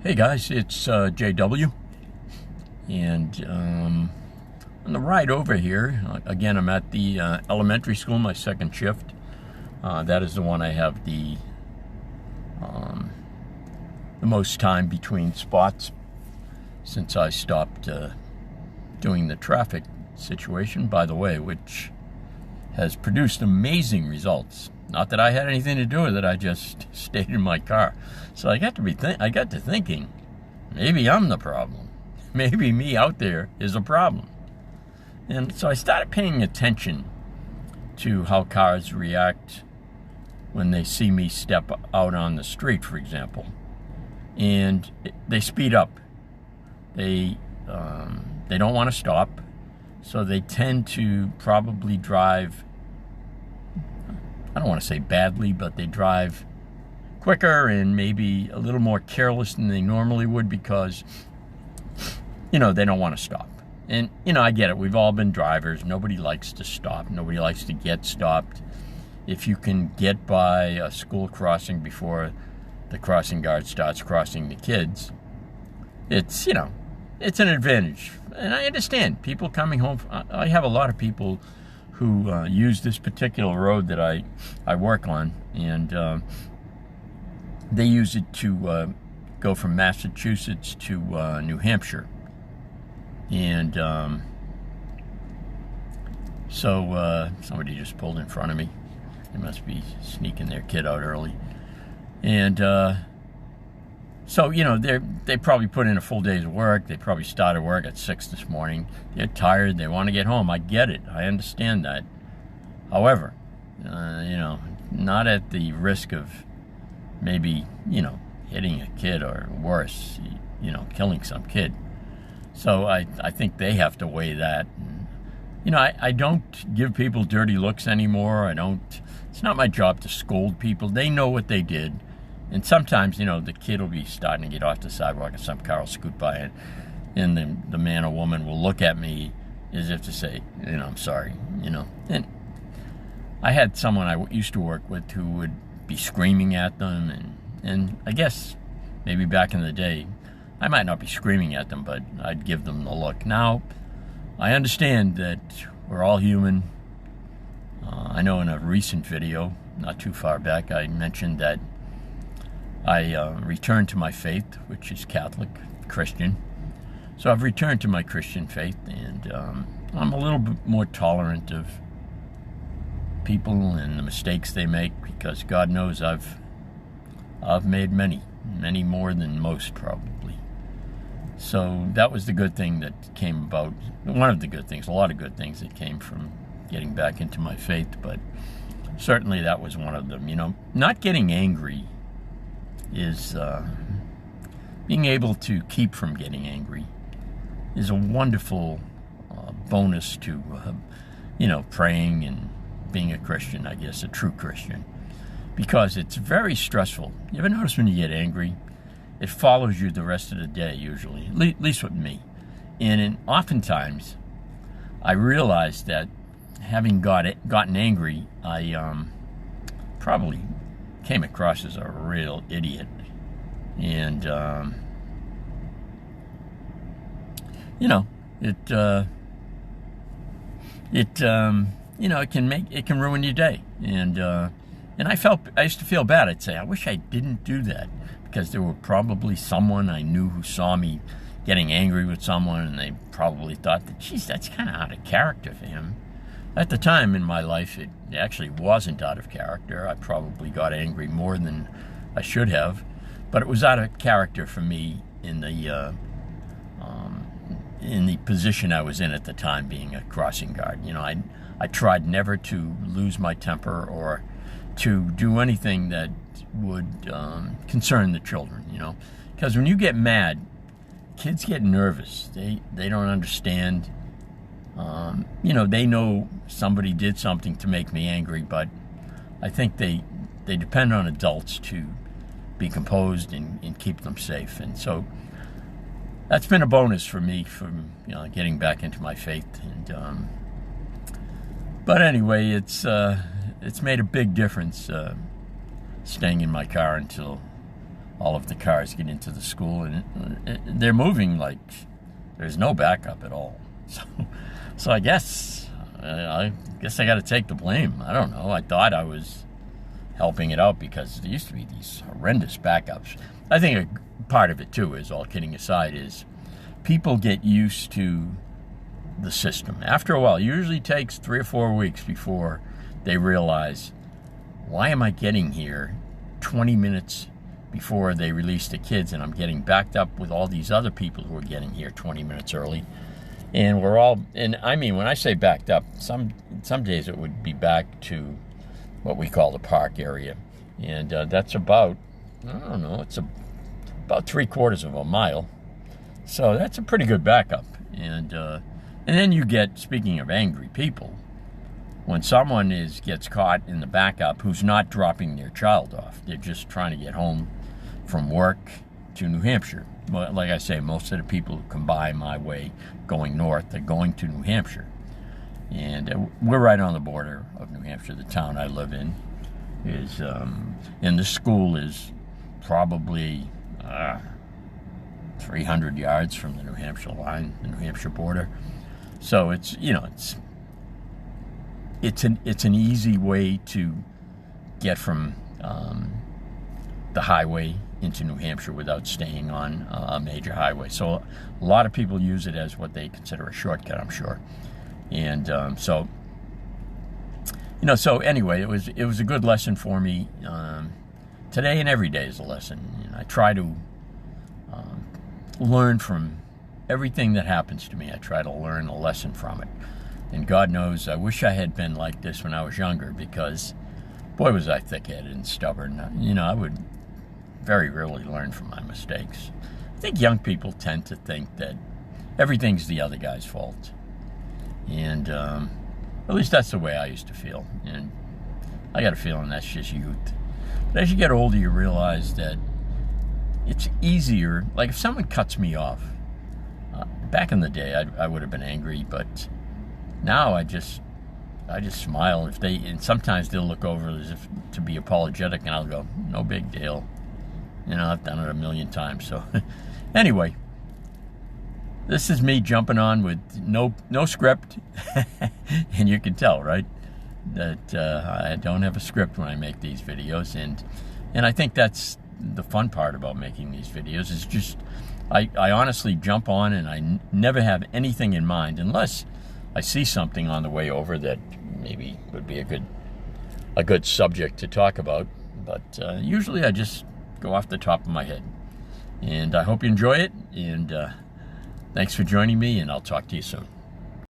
Hey guys, it's JW, and on the ride over here, again, I'm at the elementary school, my second shift. That is the one I have the most time between spots since I stopped doing the traffic situation, by the way, which has produced amazing results. Not that I had anything to do with it, I just stayed in my car. So I got to thinking, maybe I'm the problem. Maybe me out there is a problem. And so I started paying attention to how cars react when they see me step out on the street, for example. And they speed up. They don't want to stop, so they tend to probably drive, I don't want to say badly, but they drive quicker and maybe a little more careless than they normally would because, they don't want to stop. And, I get it. We've all been drivers. Nobody likes to stop. Nobody likes to get stopped. If you can get by a school crossing before the crossing guard starts crossing the kids, it's an advantage. And I understand people coming home. I have a lot of people who use this particular road that I work on, and they use it to go from Massachusetts to New Hampshire. And so somebody just pulled in front of me. They must be sneaking their kid out early. And so, they probably put in a full day's work. They probably started work at 6 this morning. They're tired. They want to get home. I get it. I understand that. However, not at the risk of maybe, hitting a kid or worse, killing some kid. So I think they have to weigh that. And, I don't give people dirty looks anymore. It's not my job to scold people. They know what they did. And sometimes, the kid will be starting to get off the sidewalk and some car will scoot by and the man or woman will look at me as if to say, I'm sorry, And I had someone I used to work with who would be screaming at them. And I guess maybe back in the day, I might not be screaming at them, but I'd give them the look. Now, I understand that we're all human. I know in a recent video, not too far back, I mentioned that I returned to my faith, which is Catholic, Christian. So I've returned to my Christian faith, and I'm a little bit more tolerant of people and the mistakes they make, because God knows I've made many more than most probably. So that was the good thing that came about. One of the good things, a lot of good things that came from getting back into my faith, but certainly that was one of them. Not getting angry is being able to keep from getting angry is a wonderful bonus to praying and being a Christian, I guess, a true Christian, because it's very stressful. You ever notice when you get angry, it follows you the rest of the day usually, at least with me. And oftentimes I realized that having gotten angry, I probably came across as a real idiot. And it can ruin your day. And I used to feel bad. I'd say, I wish I didn't do that, because there were probably someone I knew who saw me getting angry with someone, and they probably thought that, geez, that's kind of out of character for him. At the time in my life, it actually wasn't out of character. I probably got angry more than I should have, but it was out of character for me in the position I was in at the time, being a crossing guard. I tried never to lose my temper or to do anything that would concern the children, because when you get mad, kids get nervous. They don't understand. They know somebody did something to make me angry, but I think they depend on adults to be composed and keep them safe. And so that's been a bonus for me from getting back into my faith. And but anyway, it's made a big difference staying in my car until all of the cars get into the school, and they're moving like there's no backup at all. So I guess I got to take the blame. I don't know. I thought I was helping it out because there used to be these horrendous backups. I think a part of it too is, all kidding aside, is people get used to the system. After a while, it usually takes 3 or 4 weeks before they realize, why am I getting here 20 minutes before they release the kids, and I'm getting backed up with all these other people who are getting here 20 minutes early. And we're all, and I mean, when I say backed up, some days it would be back to what we call the park area. And that's about, I don't know, it's about 3/4 of a mile. So that's a pretty good backup. And then you get, speaking of angry people, when someone gets caught in the backup who's not dropping their child off, they're just trying to get home from work to New Hampshire. Well, like I say, most of the people who come by my way going north, they're going to New Hampshire. And we're right on the border of New Hampshire. The town I live in is, and the school is probably 300 yards from the New Hampshire line, the New Hampshire border. So it's, you know, it's an easy way to get from the highway into New Hampshire without staying on a major highway. So a lot of people use it as what they consider a shortcut, I'm sure. And so, you know, so anyway, it was a good lesson for me. Today and every day is a lesson. And I try to learn from everything that happens to me. I try to learn a lesson from it. And God knows, I wish I had been like this when I was younger, because boy, was I thick-headed and stubborn. You know, I would very rarely learn from my mistakes. I think young people tend to think that everything's the other guy's fault. And at least that's the way I used to feel. And I got a feeling that's just youth. But as you get older, you realize that it's easier. Like if someone cuts me off, back in the day, I would have been angry, but now I just smile. And sometimes they'll look over as if to be apologetic, and I'll go, no big deal. You know, I've done it a million times. So anyway, this is me jumping on with no script. And you can tell, right, that I don't have a script when I make these videos. And I think that's the fun part about making these videos, is just I honestly jump on, and I never have anything in mind unless I see something on the way over that maybe would be a good subject to talk about. But usually I just go off the top of my head. And I hope you enjoy it. And thanks for joining me, and I'll talk to you soon.